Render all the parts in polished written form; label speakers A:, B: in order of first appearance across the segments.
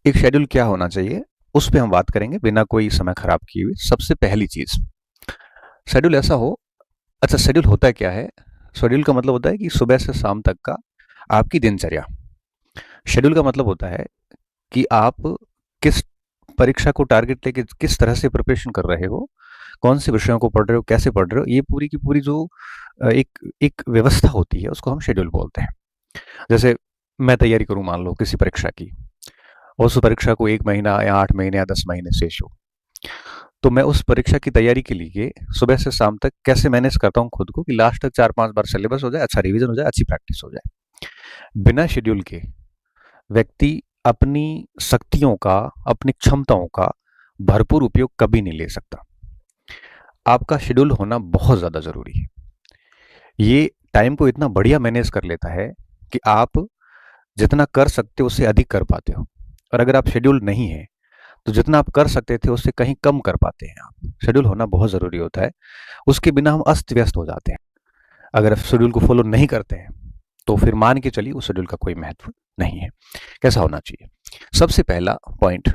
A: एक शेड्यूल क्या होना चाहिए, उस पे हम बात करेंगे बिना कोई समय खराब किए हुए। सबसे पहली चीज, शेड्यूल ऐसा हो। अच्छा, शेड्यूल होता है क्या है? शेड्यूल का मतलब होता है कि सुबह से शाम तक का आपकी दिनचर्या। शेड्यूल का मतलब होता है कि आप किस परीक्षा को टारगेट लेके किस तरह से प्रिपरेशन कर रहे हो, कौन से विषयों को पढ़ रहे हो, कैसे पढ़ रहे हो, ये पूरी की पूरी जो एक एक व्यवस्था होती है उसको हम शेड्यूल बोलते हैं। जैसे मैं तैयारी करूं मान लो किसी परीक्षा की, और उस परीक्षा को 1 महीना या 8 महीने या 10 महीने शेष हो, तो मैं उस परीक्षा की तैयारी के लिए सुबह से शाम तक कैसे मैनेज करता हूँ खुद को कि लास्ट तक 4-5 बार सिलेबस हो जाए, अच्छा रिवीजन हो जाए, अच्छी प्रैक्टिस हो जाए। बिना शेड्यूल के व्यक्ति अपनी शक्तियों का, अपनी क्षमताओं का भरपूर उपयोग कभी नहीं ले सकता। आपका शेड्यूल होना बहुत ज़्यादा ज़रूरी है। ये टाइम को इतना बढ़िया मैनेज कर लेता है कि आप जितना कर सकते हो उससे अधिक कर पाते हो। और अगर आप शेड्यूल नहीं है तो जितना आप कर सकते थे उससे कहीं कम कर पाते हैं आप। शेड्यूल होना बहुत ज़रूरी होता है। उसके बिना हम अस्त व्यस्त हो जाते हैं। अगर आप शेड्यूल को फॉलो नहीं करते हैं तो फिर मान के चलिए उस शेड्यूल का कोई महत्व नहीं है। कैसा होना चाहिए? सबसे पहला पॉइंट,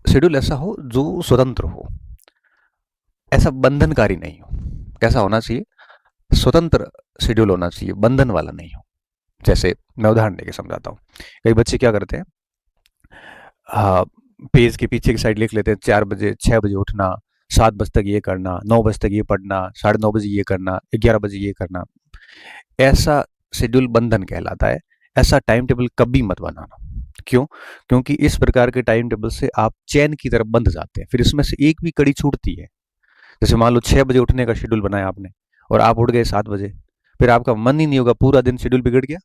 A: शेड्यूल ऐसा हो जो स्वतंत्र हो, ऐसा बंधनकारी नहीं हो। कैसा होना चाहिए? स्वतंत्र शेड्यूल होना चाहिए, बंधन वाला नहीं हो। जैसे मैं उदाहरण देके समझाता हूँ। कई बच्चे क्या करते हैं, हाँ, पेज के पीछे की साइड लिख लेते हैं 4 बजे 6 बजे उठना, 7 बजे तक ये करना, 9 बजे तक ये पढ़ना, 9:30 बजे ये करना, 11 बजे ये करना। ऐसा शेड्यूल बंधन कहलाता है। ऐसा टाइम टेबल कभी मत बनाना। क्यों? क्योंकि इस प्रकार के टाइम टेबल से आप चैन की तरफ बंध जाते हैं, फिर इसमें से एक भी कड़ी छूटती है। जैसे मान लो 6 बजे उठने का शेड्यूल बनाया आपने और आप उठ गए 7 बजे, फिर आपका मन ही नहीं होगा, पूरा दिन शेड्यूल बिगड़ गया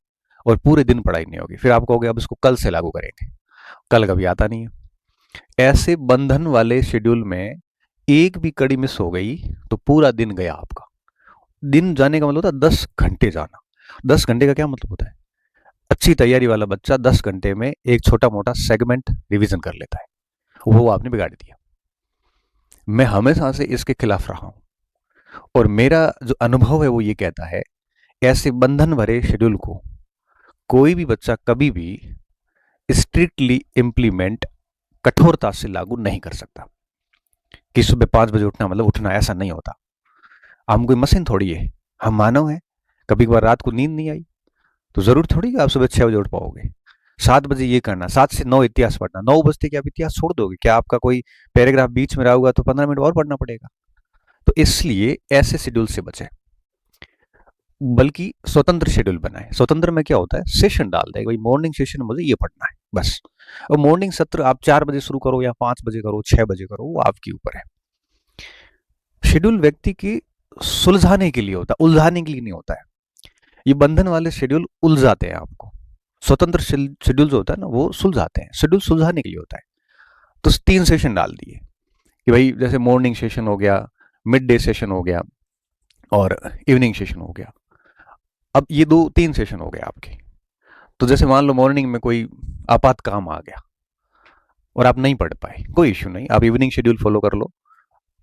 A: और पूरे दिन पढ़ाई नहीं होगी। फिर आप कहोगे अब इसको कल से लागू करेंगे, कल कभी आता नहीं है। ऐसे बंधन वाले शेड्यूल में एक भी कड़ी मिस हो गई तो पूरा दिन गया आपका। दिन जाने का मतलब होता है 10 घंटे जाना। 10 घंटे का क्या मतलब होता है? अच्छी तैयारी वाला बच्चा 10 घंटे में एक छोटा मोटा सेगमेंट रिवीजन कर लेता है, वो आपने बिगाड़ दिया। मैं हमेशा से इसके खिलाफ रहा हूं और मेरा जो अनुभव है वो ये कहता है, ऐसे बंधन भरे शेड्यूल को कोई भी बच्चा कभी भी स्ट्रिक्टली इम्प्लीमेंट, कठोरता से लागू नहीं कर सकता। कि सुबह 5 बजे उठना मतलब उठना, ऐसा नहीं होता। हम कोई मशीन थोड़ी है, हम मानव हैं। कभी कभार रात को नींद नहीं आई तो जरूर थोड़ी कि आप सुबह 6 बजे उठ पाओगे। 7 बजे ये करना, 7 से 9 इतिहास पढ़ना, 9 बजते क्या आप इतिहास छोड़ दोगे? क्या आपका कोई पैराग्राफ बीच में रहा होगा तो 15 मिनट और पढ़ना पड़ेगा? तो इसलिए ऐसे शेड्यूल से बचे, बल्कि स्वतंत्र शेड्यूल बनाए। स्वतंत्र में क्या होता है, सेशन डाल दे, भाई मॉर्निंग सेशन मुझे ये पढ़ना है बस। और मॉर्निंग सत्र आप 4 बजे शुरू करो या 5 बजे करो, 6 बजे करो, वो आपके ऊपर है। शेड्यूल व्यक्ति की सुलझाने के लिए होता है, उलझाने के लिए नहीं होता है। ये बंधन वाले शेड्यूल उलझाते हैं आपको। स्वतंत्र शेड्यूल जो होता है ना वो सुलझाते हैं। शेड्यूल सुलझाने के लिए होता है। तो 3 सेशन डाल दिए कि भाई जैसे मॉर्निंग सेशन हो गया, मिड डे सेशन हो गया और इवनिंग सेशन हो गया। अब ये 2-3 सेशन हो गए आपके। तो जैसे मान लो मॉर्निंग में कोई आपात काम आ गया और आप नहीं पढ़ पाए, कोई इश्यू नहीं, आप इवनिंग शेड्यूल फॉलो कर लो,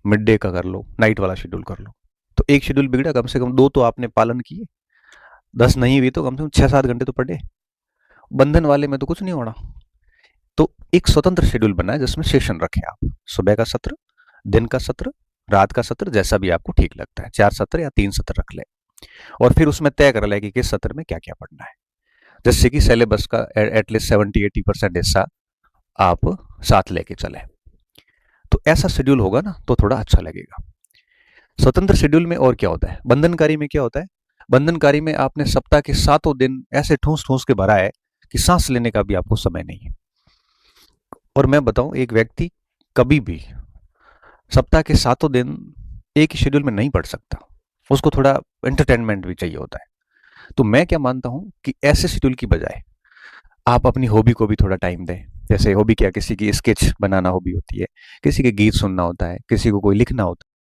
A: मिड डे का कर लो, नाइट वाला शेड्यूल कर लो। तो एक शेड्यूल बिगड़ा, कम से कम 2 तो आपने पालन किए। 10 नहीं भी तो कम से कम 6-7 घंटे तो पढ़े। बंधन वाले में तो कुछ नहीं होना। तो एक स्वतंत्र शेड्यूल बनाए जिसमें सेशन रखें आप। सुबह का सत्र, दिन का सत्र, रात का सत्र, जैसा भी आपको ठीक लगता है। 4 सत्र या 3 सत्र रख लें और फिर उसमें तय कर लें कि किस सत्र में क्या क्या पढ़ना है। जिससे कि सिलेबस का एटलीस्ट 70-80% हिस्सा आप साथ लेके चले। तो ऐसा शेड्यूल होगा ना तो थोड़ा अच्छा लगेगा। स्वतंत्र शेड्यूल में और क्या होता है, बंधनकारी में क्या होता है? बंधनकारी में आपने सप्ताह के 7 दिन ऐसे ठूस ठूस के भरा है कि सांस लेने का भी आपको समय नहीं है। और मैं बताऊं, एक व्यक्ति कभी भी सप्ताह के 7 दिन एक ही शेड्यूल में नहीं पढ़ सकता। उसको थोड़ा एंटरटेनमेंट भी चाहिए होता है। तो मैं क्या मानता हूं कि ऐसे शेड्यूल की बजाय आप अपनी हॉबी को भी थोड़ा टाइम दें। जैसे हॉबी क्या, किसी की स्केच बनाना हॉबी होती है, किसी के गीत सुनना होता है, किसी को कोई लिखना होता है।